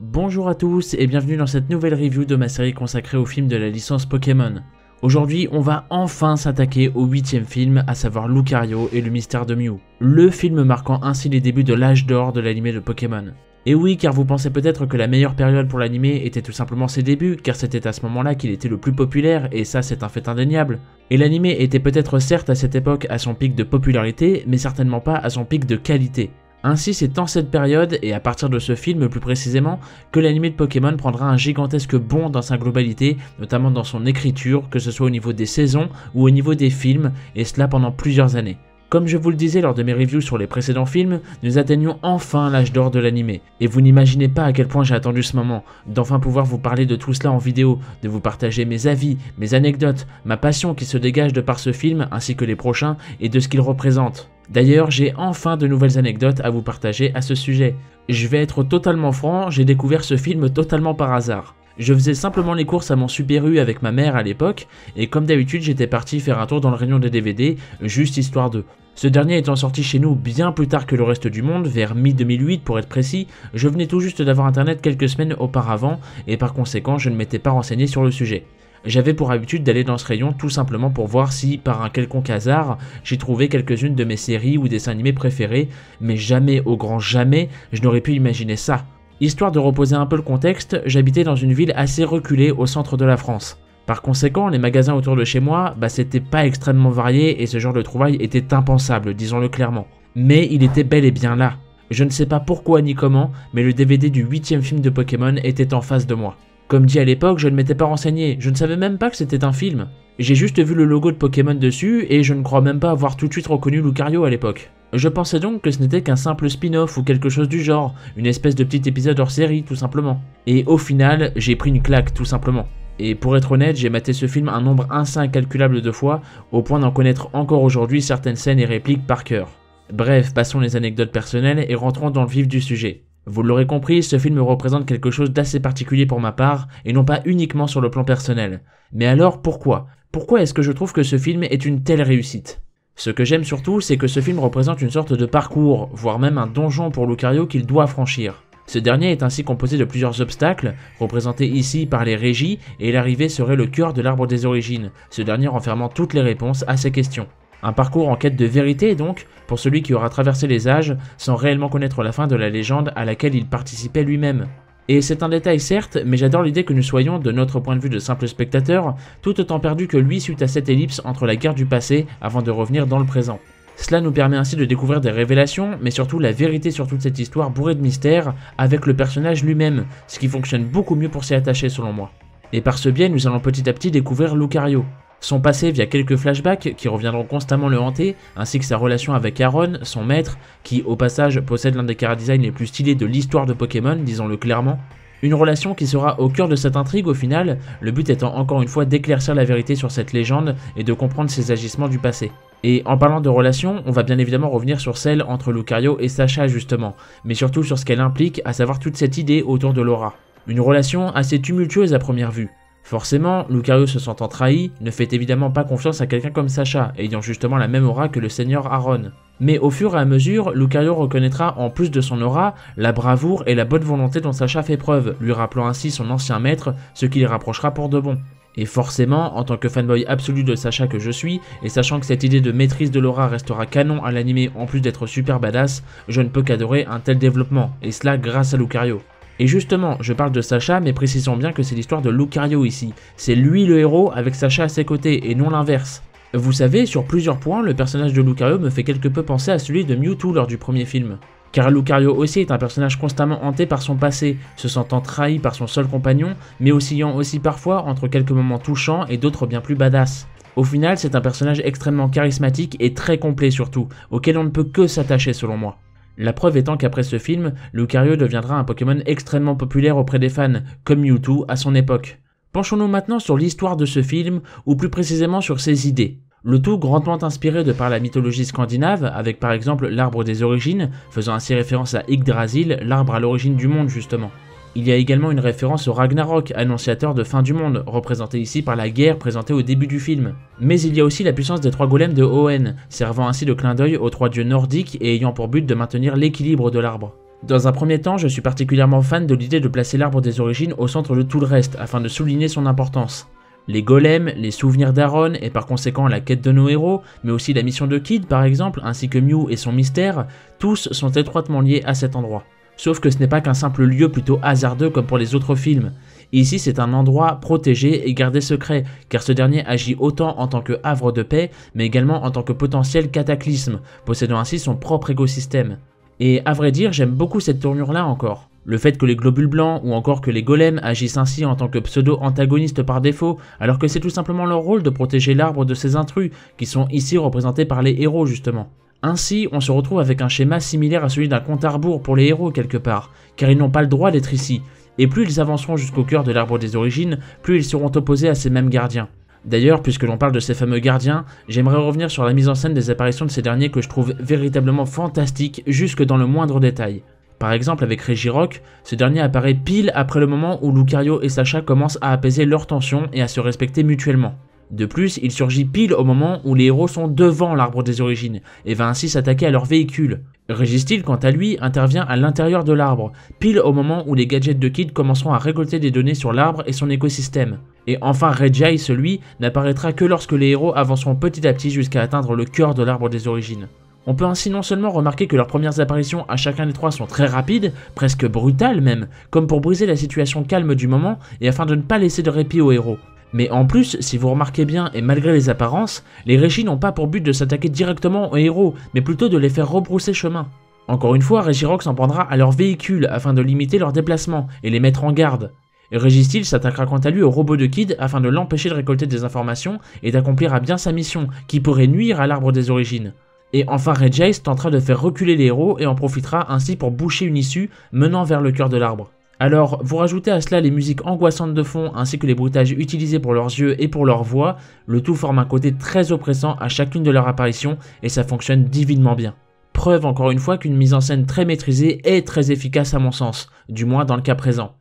Bonjour à tous et bienvenue dans cette nouvelle review de ma série consacrée au film de la licence Pokémon. Aujourd'hui, on va enfin s'attaquer au 8e film, à savoir Lucario et le mystère de Mew. Le film marquant ainsi les débuts de l'âge d'or de l'animé de Pokémon. Et oui, car vous pensez peut-être que la meilleure période pour l'animé était tout simplement ses débuts, car c'était à ce moment-là qu'il était le plus populaire, et ça c'est un fait indéniable. Et l'animé était peut-être certes à cette époque à son pic de popularité, mais certainement pas à son pic de qualité. Ainsi, c'est en cette période, et à partir de ce film plus précisément, que l'anime de Pokémon prendra un gigantesque bond dans sa globalité, notamment dans son écriture, que ce soit au niveau des saisons ou au niveau des films, et cela pendant plusieurs années. Comme je vous le disais lors de mes reviews sur les précédents films, nous atteignons enfin l'âge d'or de l'animé. Et vous n'imaginez pas à quel point j'ai attendu ce moment, d'enfin pouvoir vous parler de tout cela en vidéo, de vous partager mes avis, mes anecdotes, ma passion qui se dégage de par ce film, ainsi que les prochains, et de ce qu'il représente. D'ailleurs, j'ai enfin de nouvelles anecdotes à vous partager à ce sujet. Je vais être totalement franc, j'ai découvert ce film totalement par hasard. Je faisais simplement les courses à mon Super U avec ma mère à l'époque, et comme d'habitude j'étais parti faire un tour dans le rayon des DVD, juste histoire de. Ce dernier étant sorti chez nous bien plus tard que le reste du monde, vers mi-2008 pour être précis, je venais tout juste d'avoir internet quelques semaines auparavant, et par conséquent je ne m'étais pas renseigné sur le sujet. J'avais pour habitude d'aller dans ce rayon tout simplement pour voir si, par un quelconque hasard, j'y trouvais quelques-unes de mes séries ou dessins animés préférés, mais jamais, au grand jamais, je n'aurais pu imaginer ça. Histoire de reposer un peu le contexte, j'habitais dans une ville assez reculée au centre de la France. Par conséquent, les magasins autour de chez moi, c'était pas extrêmement varié et ce genre de trouvailles était impensable, disons-le clairement. Mais il était bel et bien là. Je ne sais pas pourquoi ni comment, mais le DVD du 8e film de Pokémon était en face de moi. Comme dit à l'époque, je ne m'étais pas renseigné, je ne savais même pas que c'était un film. J'ai juste vu le logo de Pokémon dessus et je ne crois même pas avoir tout de suite reconnu Lucario à l'époque. Je pensais donc que ce n'était qu'un simple spin-off ou quelque chose du genre, une espèce de petit épisode hors série tout simplement. Et au final, j'ai pris une claque tout simplement. Et pour être honnête, j'ai maté ce film un nombre incalculable de fois, au point d'en connaître encore aujourd'hui certaines scènes et répliques par cœur. Bref, passons les anecdotes personnelles et rentrons dans le vif du sujet. Vous l'aurez compris, ce film représente quelque chose d'assez particulier pour ma part, et non pas uniquement sur le plan personnel. Mais alors pourquoi ? Pourquoi est-ce que je trouve que ce film est une telle réussite ? Ce que j'aime surtout, c'est que ce film représente une sorte de parcours, voire même un donjon pour Lucario qu'il doit franchir. Ce dernier est ainsi composé de plusieurs obstacles, représentés ici par les régies, et l'arrivée serait le cœur de l'arbre des origines, ce dernier renfermant toutes les réponses à ces questions. Un parcours en quête de vérité donc, pour celui qui aura traversé les âges, sans réellement connaître la fin de la légende à laquelle il participait lui-même. Et c'est un détail certes, mais j'adore l'idée que nous soyons, de notre point de vue de simple spectateur, tout autant perdus que lui suite à cette ellipse entre la guerre du passé avant de revenir dans le présent. Cela nous permet ainsi de découvrir des révélations, mais surtout la vérité sur toute cette histoire bourrée de mystères, avec le personnage lui-même, ce qui fonctionne beaucoup mieux pour s'y attacher selon moi. Et par ce biais, nous allons petit à petit découvrir Lucario. Son passé via quelques flashbacks qui reviendront constamment le hanter, ainsi que sa relation avec Aron, son maître, qui au passage possède l'un des chara-designs les plus stylés de l'histoire de Pokémon, disons-le clairement. Une relation qui sera au cœur de cette intrigue au final, le but étant encore une fois d'éclaircir la vérité sur cette légende et de comprendre ses agissements du passé. Et en parlant de relation, on va bien évidemment revenir sur celle entre Lucario et Sacha justement, mais surtout sur ce qu'elle implique, à savoir toute cette idée autour de Laura. Une relation assez tumultueuse à première vue. Forcément, Lucario se sentant trahi, ne fait évidemment pas confiance à quelqu'un comme Sacha, ayant justement la même aura que le seigneur Aron. Mais au fur et à mesure, Lucario reconnaîtra en plus de son aura, la bravoure et la bonne volonté dont Sacha fait preuve, lui rappelant ainsi son ancien maître, ce qui les rapprochera pour de bon. Et forcément, en tant que fanboy absolu de Sacha que je suis, et sachant que cette idée de maîtrise de l'aura restera canon à l'animé en plus d'être super badass, je ne peux qu'adorer un tel développement, et cela grâce à Lucario. Et justement, je parle de Sacha, mais précisons bien que c'est l'histoire de Lucario ici. C'est lui le héros avec Sacha à ses côtés, et non l'inverse. Vous savez, sur plusieurs points, le personnage de Lucario me fait quelque peu penser à celui de Mewtwo lors du premier film. Car Lucario aussi est un personnage constamment hanté par son passé, se sentant trahi par son seul compagnon, mais oscillant aussi parfois entre quelques moments touchants et d'autres bien plus badass. Au final, c'est un personnage extrêmement charismatique et très complet surtout, auquel on ne peut que s'attacher selon moi. La preuve étant qu'après ce film, Lucario deviendra un Pokémon extrêmement populaire auprès des fans, comme Mewtwo à son époque. Penchons-nous maintenant sur l'histoire de ce film, ou plus précisément sur ses idées. Le tout grandement inspiré de par la mythologie scandinave, avec par exemple l'arbre des origines, faisant ainsi référence à Yggdrasil, l'arbre à l'origine du monde justement. Il y a également une référence au Ragnarok, annonciateur de fin du monde, représenté ici par la guerre présentée au début du film. Mais il y a aussi la puissance des 3 golems de Hoenn, servant ainsi de clin d'œil aux 3 dieux nordiques et ayant pour but de maintenir l'équilibre de l'arbre. Dans un premier temps, je suis particulièrement fan de l'idée de placer l'arbre des origines au centre de tout le reste, afin de souligner son importance. Les golems, les souvenirs d'Aaron et par conséquent la quête de nos héros, mais aussi la mission de Kid par exemple, ainsi que Mew et son mystère, tous sont étroitement liés à cet endroit. Sauf que ce n'est pas qu'un simple lieu plutôt hasardeux comme pour les autres films. Ici c'est un endroit protégé et gardé secret, car ce dernier agit autant en tant que havre de paix, mais également en tant que potentiel cataclysme, possédant ainsi son propre écosystème. Et à vrai dire, j'aime beaucoup cette tournure là encore. Le fait que les globules blancs ou encore que les golems agissent ainsi en tant que pseudo-antagonistes par défaut, alors que c'est tout simplement leur rôle de protéger l'arbre de ces intrus, qui sont ici représentés par les héros justement. Ainsi, on se retrouve avec un schéma similaire à celui d'un compte à rebours pour les héros quelque part, car ils n'ont pas le droit d'être ici, et plus ils avanceront jusqu'au cœur de l'arbre des origines, plus ils seront opposés à ces mêmes gardiens. D'ailleurs, puisque l'on parle de ces fameux gardiens, j'aimerais revenir sur la mise en scène des apparitions de ces derniers que je trouve véritablement fantastique jusque dans le moindre détail. Par exemple avec Regirock, ce dernier apparaît pile après le moment où Lucario et Sacha commencent à apaiser leurs tensions et à se respecter mutuellement. De plus, il surgit pile au moment où les héros sont devant l'arbre des origines, et va ainsi s'attaquer à leur véhicule. Registeel, quant à lui, intervient à l'intérieur de l'arbre, pile au moment où les gadgets de Kid commenceront à récolter des données sur l'arbre et son écosystème. Et enfin Regice, lui, n'apparaîtra que lorsque les héros avanceront petit à petit jusqu'à atteindre le cœur de l'arbre des origines. On peut ainsi non seulement remarquer que leurs premières apparitions à chacun des trois sont très rapides, presque brutales même, comme pour briser la situation calme du moment et afin de ne pas laisser de répit aux héros. Mais en plus, si vous remarquez bien et malgré les apparences, les Régis n'ont pas pour but de s'attaquer directement aux héros, mais plutôt de les faire rebrousser chemin. Encore une fois, Regirock s'en prendra à leurs véhicules afin de limiter leurs déplacements et les mettre en garde. Registeel s'attaquera quant à lui au robot de Kid afin de l'empêcher de récolter des informations et d'accomplir à bien sa mission, qui pourrait nuire à l'arbre des origines. Et enfin Regice tentera de faire reculer les héros et en profitera ainsi pour boucher une issue menant vers le cœur de l'arbre. Alors, vous rajoutez à cela les musiques angoissantes de fond ainsi que les bruitages utilisés pour leurs yeux et pour leur voix, le tout forme un côté très oppressant à chacune de leurs apparitions et ça fonctionne divinement bien. Preuve encore une fois qu'une mise en scène très maîtrisée est très efficace à mon sens, du moins dans le cas présent.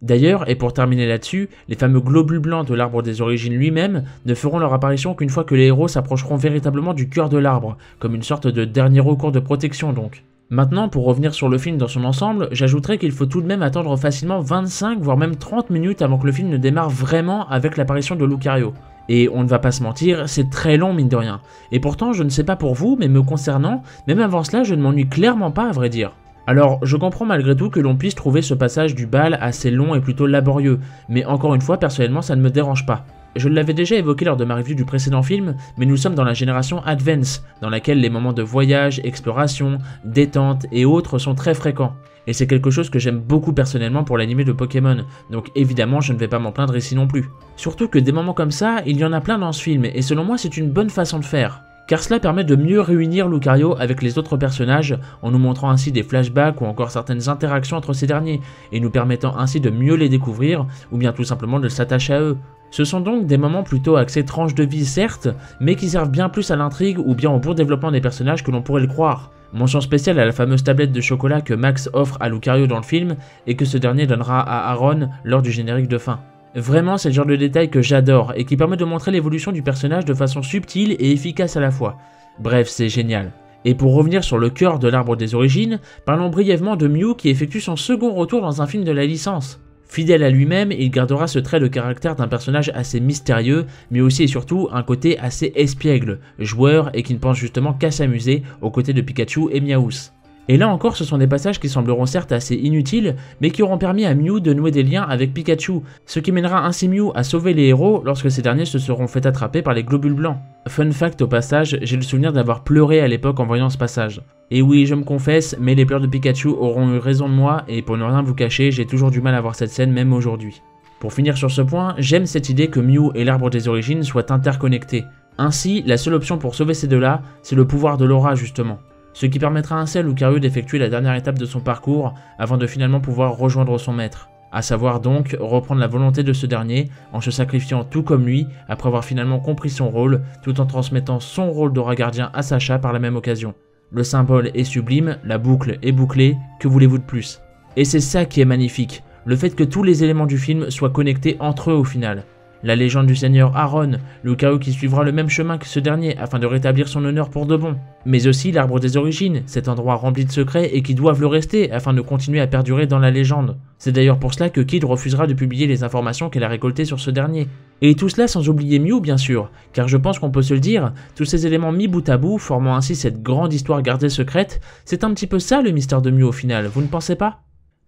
D'ailleurs, et pour terminer là-dessus, les fameux globules blancs de l'arbre des origines lui-même ne feront leur apparition qu'une fois que les héros s'approcheront véritablement du cœur de l'arbre, comme une sorte de dernier recours de protection donc. Maintenant, pour revenir sur le film dans son ensemble, j'ajouterais qu'il faut tout de même attendre facilement 25 voire même 30 minutes avant que le film ne démarre vraiment avec l'apparition de Lucario. Et on ne va pas se mentir, c'est très long mine de rien. Et pourtant, je ne sais pas pour vous, mais me concernant, même avant cela, je ne m'ennuie clairement pas à vrai dire. Alors, je comprends malgré tout que l'on puisse trouver ce passage du bal assez long et plutôt laborieux, mais encore une fois, personnellement, ça ne me dérange pas. Je l'avais déjà évoqué lors de ma review du précédent film, mais nous sommes dans la génération Advance, dans laquelle les moments de voyage, exploration, détente et autres sont très fréquents. Et c'est quelque chose que j'aime beaucoup personnellement pour l'anime de Pokémon, donc évidemment je ne vais pas m'en plaindre ici non plus. Surtout que des moments comme ça, il y en a plein dans ce film, et selon moi c'est une bonne façon de faire. Car cela permet de mieux réunir Lucario avec les autres personnages, en nous montrant ainsi des flashbacks ou encore certaines interactions entre ces derniers, et nous permettant ainsi de mieux les découvrir, ou bien tout simplement de s'attacher à eux. Ce sont donc des moments plutôt axés tranche de vie certes, mais qui servent bien plus à l'intrigue ou bien au bon développement des personnages que l'on pourrait le croire. Mention spéciale à la fameuse tablette de chocolat que Max offre à Lucario dans le film, et que ce dernier donnera à Aaron lors du générique de fin. Vraiment, c'est le genre de détail que j'adore, et qui permet de montrer l'évolution du personnage de façon subtile et efficace à la fois. Bref, c'est génial. Et pour revenir sur le cœur de l'arbre des origines, parlons brièvement de Mew qui effectue son second retour dans un film de la licence. Fidèle à lui-même, il gardera ce trait de caractère d'un personnage assez mystérieux, mais aussi et surtout un côté assez espiègle, joueur et qui ne pense justement qu'à s'amuser aux côtés de Pikachu et Meowth. Et là encore, ce sont des passages qui sembleront certes assez inutiles, mais qui auront permis à Mew de nouer des liens avec Pikachu, ce qui mènera ainsi Mew à sauver les héros lorsque ces derniers se seront fait attraper par les globules blancs. Fun fact au passage, j'ai le souvenir d'avoir pleuré à l'époque en voyant ce passage. Et oui, je me confesse, mais les pleurs de Pikachu auront eu raison de moi, et pour ne rien vous cacher, j'ai toujours du mal à voir cette scène même aujourd'hui. Pour finir sur ce point, j'aime cette idée que Mew et l'arbre des origines soient interconnectés. Ainsi, la seule option pour sauver ces deux-là, c'est le pouvoir de l'aura justement. Ce qui permettra ainsi à Lucario d'effectuer la dernière étape de son parcours avant de finalement pouvoir rejoindre son maître. À savoir donc reprendre la volonté de ce dernier en se sacrifiant tout comme lui après avoir finalement compris son rôle tout en transmettant son rôle d'aura gardien à Sacha par la même occasion. Le symbole est sublime, la boucle est bouclée, que voulez-vous de plus? Et c'est ça qui est magnifique, le fait que tous les éléments du film soient connectés entre eux au final. la légende du seigneur Aaron, Lucario qui suivra le même chemin que ce dernier afin de rétablir son honneur pour de bon, mais aussi l'arbre des origines, cet endroit rempli de secrets et qui doivent le rester afin de continuer à perdurer dans la légende. C'est d'ailleurs pour cela que Kid refusera de publier les informations qu'elle a récoltées sur ce dernier. Et tout cela sans oublier Mew bien sûr, car je pense qu'on peut se le dire, tous ces éléments mis bout à bout, formant ainsi cette grande histoire gardée secrète, c'est un petit peu ça le mystère de Mew au final, vous ne pensez pas ?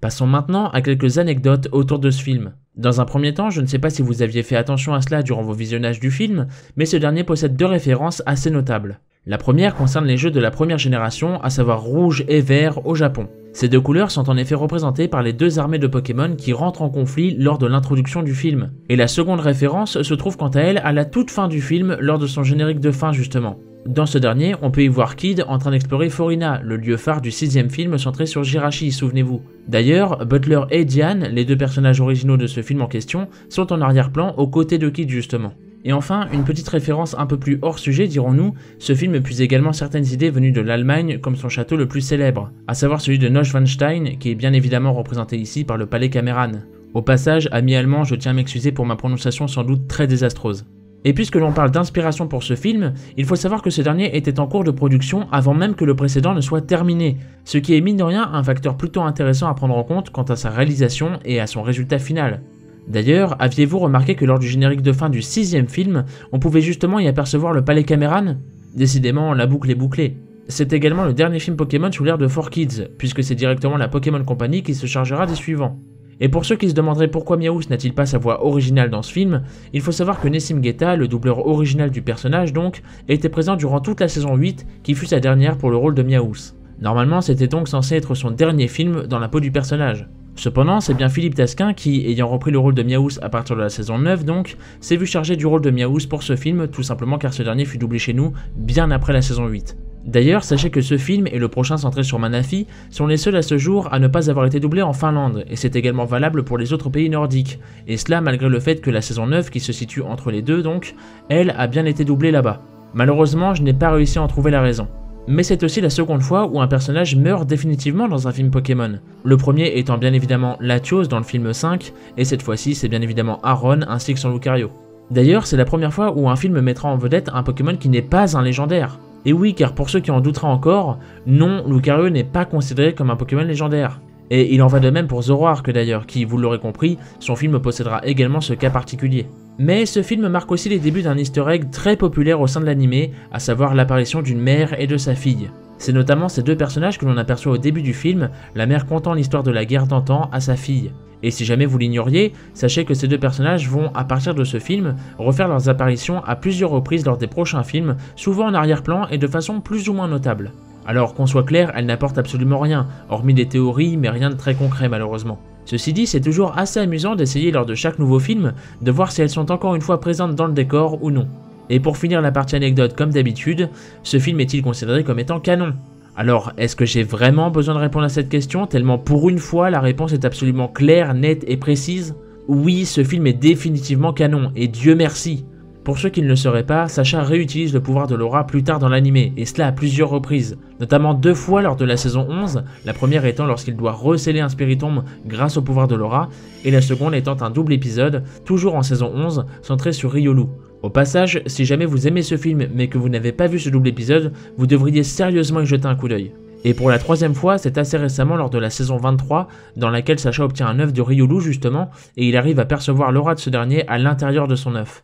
Passons maintenant à quelques anecdotes autour de ce film. Dans un premier temps, je ne sais pas si vous aviez fait attention à cela durant vos visionnages du film, mais ce dernier possède deux références assez notables. La première concerne les jeux de la première génération, à savoir rouge et vert au Japon. Ces deux couleurs sont en effet représentées par les deux armées de Pokémon qui rentrent en conflit lors de l'introduction du film. Et la seconde référence se trouve quant à elle à la toute fin du film lors de son générique de fin justement. Dans ce dernier, on peut y voir Kid en train d'explorer Forina, le lieu phare du 6ème film centré sur Jirachi, souvenez-vous. D'ailleurs, Butler et Diane, les deux personnages originaux de ce film en question, sont en arrière-plan aux côtés de Kid justement. Et enfin, une petite référence un peu plus hors sujet dirons-nous, ce film puise également certaines idées venues de l'Allemagne comme son château le plus célèbre, à savoir celui de Neuschwanstein, qui est bien évidemment représenté ici par le palais Cameran. Au passage, amis allemands, je tiens à m'excuser pour ma prononciation sans doute très désastreuse. Et puisque l'on parle d'inspiration pour ce film, il faut savoir que ce dernier était en cours de production avant même que le précédent ne soit terminé, ce qui est mine de rien un facteur plutôt intéressant à prendre en compte quant à sa réalisation et à son résultat final. D'ailleurs, aviez-vous remarqué que lors du générique de fin du 6ème film, on pouvait justement y apercevoir le palais Cameran ? Décidément, la boucle est bouclée. C'est également le dernier film Pokémon sous l'ère de 4Kids, puisque c'est directement la Pokémon Company qui se chargera des suivants. Et pour ceux qui se demanderaient pourquoi Meowth n'a-t-il pas sa voix originale dans ce film, il faut savoir que Nessim Guetta, le doubleur original du personnage donc, était présent durant toute la saison 8, qui fut sa dernière pour le rôle de Meowth. Normalement, c'était donc censé être son dernier film dans la peau du personnage. Cependant, c'est bien Philippe Tasquin qui, ayant repris le rôle de Meowth à partir de la saison 9 donc, s'est vu chargé du rôle de Meowth pour ce film, tout simplement car ce dernier fut doublé chez nous bien après la saison 8. D'ailleurs, sachez que ce film et le prochain centré sur Manaphy sont les seuls à ce jour à ne pas avoir été doublés en Finlande, et c'est également valable pour les autres pays nordiques, et cela malgré le fait que la saison 9, qui se situe entre les deux donc, elle a bien été doublée là-bas. Malheureusement, je n'ai pas réussi à en trouver la raison. Mais c'est aussi la seconde fois où un personnage meurt définitivement dans un film Pokémon. Le premier étant bien évidemment Latios dans le film 5, et cette fois-ci c'est bien évidemment Aaron ainsi que son Lucario. D'ailleurs, c'est la première fois où un film mettra en vedette un Pokémon qui n'est pas un légendaire. Et oui, car pour ceux qui en douteraient encore, non, Lucario n'est pas considéré comme un Pokémon légendaire. Et il en va de même pour Zoroark d'ailleurs, qui, vous l'aurez compris, son film possédera également ce cas particulier. Mais ce film marque aussi les débuts d'un easter egg très populaire au sein de l'anime, à savoir l'apparition d'une mère et de sa fille. C'est notamment ces deux personnages que l'on aperçoit au début du film, la mère contant l'histoire de la guerre d'antan à sa fille. Et si jamais vous l'ignoriez, sachez que ces deux personnages vont, à partir de ce film, refaire leurs apparitions à plusieurs reprises lors des prochains films, souvent en arrière-plan et de façon plus ou moins notable. Alors qu'on soit clair, elles n'apportent absolument rien, hormis des théories, mais rien de très concret malheureusement. Ceci dit, c'est toujours assez amusant d'essayer lors de chaque nouveau film, de voir si elles sont encore une fois présentes dans le décor ou non. Et pour finir la partie anecdote comme d'habitude, ce film est-il considéré comme étant canon ? Alors, est-ce que j'ai vraiment besoin de répondre à cette question, tellement pour une fois la réponse est absolument claire, nette et précise ? Oui, ce film est définitivement canon, et Dieu merci. Pour ceux qui ne le sauraient pas, Sacha réutilise le pouvoir de l'aura plus tard dans l'anime, et cela à plusieurs reprises, notamment 2 fois lors de la saison 11, la première étant lorsqu'il doit recéler un spiritombe grâce au pouvoir de l'aura, et la seconde étant un double épisode, toujours en saison 11, centré sur Riolu. Au passage, si jamais vous aimez ce film mais que vous n'avez pas vu ce double épisode, vous devriez sérieusement y jeter un coup d'œil. Et pour la 3e fois, c'est assez récemment lors de la saison 23, dans laquelle Sacha obtient un œuf de Riolu justement, et il arrive à percevoir l'aura de ce dernier à l'intérieur de son œuf.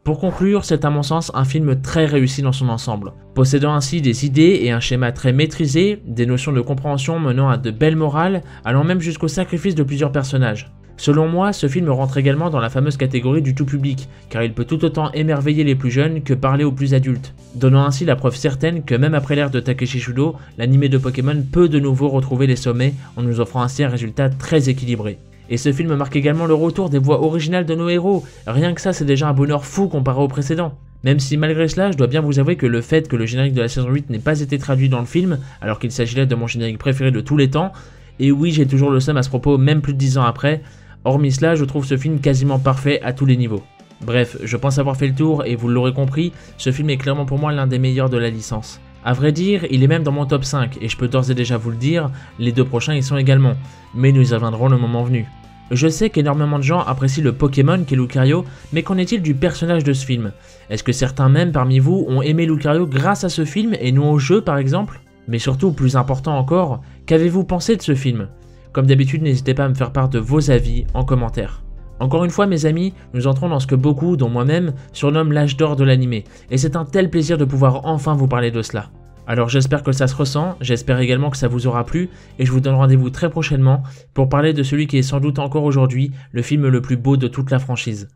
Pour conclure, c'est à mon sens un film très réussi dans son ensemble, possédant ainsi des idées et un schéma très maîtrisé, des notions de compréhension menant à de belles morales, allant même jusqu'au sacrifice de plusieurs personnages. Selon moi, ce film rentre également dans la fameuse catégorie du tout public, car il peut tout autant émerveiller les plus jeunes que parler aux plus adultes, donnant ainsi la preuve certaine que même après l'ère de Takeshi Shudo, l'anime de Pokémon peut de nouveau retrouver les sommets en nous offrant ainsi un résultat très équilibré. Et ce film marque également le retour des voix originales de nos héros, rien que ça c'est déjà un bonheur fou comparé au précédent. Même si malgré cela, je dois bien vous avouer que le fait que le générique de la saison 8 n'ait pas été traduit dans le film, alors qu'il s'agit là de mon générique préféré de tous les temps, et oui j'ai toujours le seum à ce propos même plus de 10 ans après, hormis cela je trouve ce film quasiment parfait à tous les niveaux. Bref, je pense avoir fait le tour et vous l'aurez compris, ce film est clairement pour moi l'un des meilleurs de la licence. A vrai dire, il est même dans mon top 5 et je peux d'ores et déjà vous le dire, les 2 prochains y sont également, mais nous y reviendrons le moment venu. Je sais qu'énormément de gens apprécient le Pokémon qu'est Lucario, mais qu'en est-il du personnage de ce film? Est-ce que certains même parmi vous ont aimé Lucario grâce à ce film et non au jeu par exemple? Mais surtout, plus important encore, qu'avez-vous pensé de ce film? Comme d'habitude, n'hésitez pas à me faire part de vos avis en commentaire. Encore une fois mes amis, nous entrons dans ce que beaucoup, dont moi-même, surnomment l'âge d'or de l'anime, et c'est un tel plaisir de pouvoir enfin vous parler de cela. Alors j'espère que ça se ressent, j'espère également que ça vous aura plu, et je vous donne rendez-vous très prochainement pour parler de celui qui est sans doute encore aujourd'hui le film le plus beau de toute la franchise.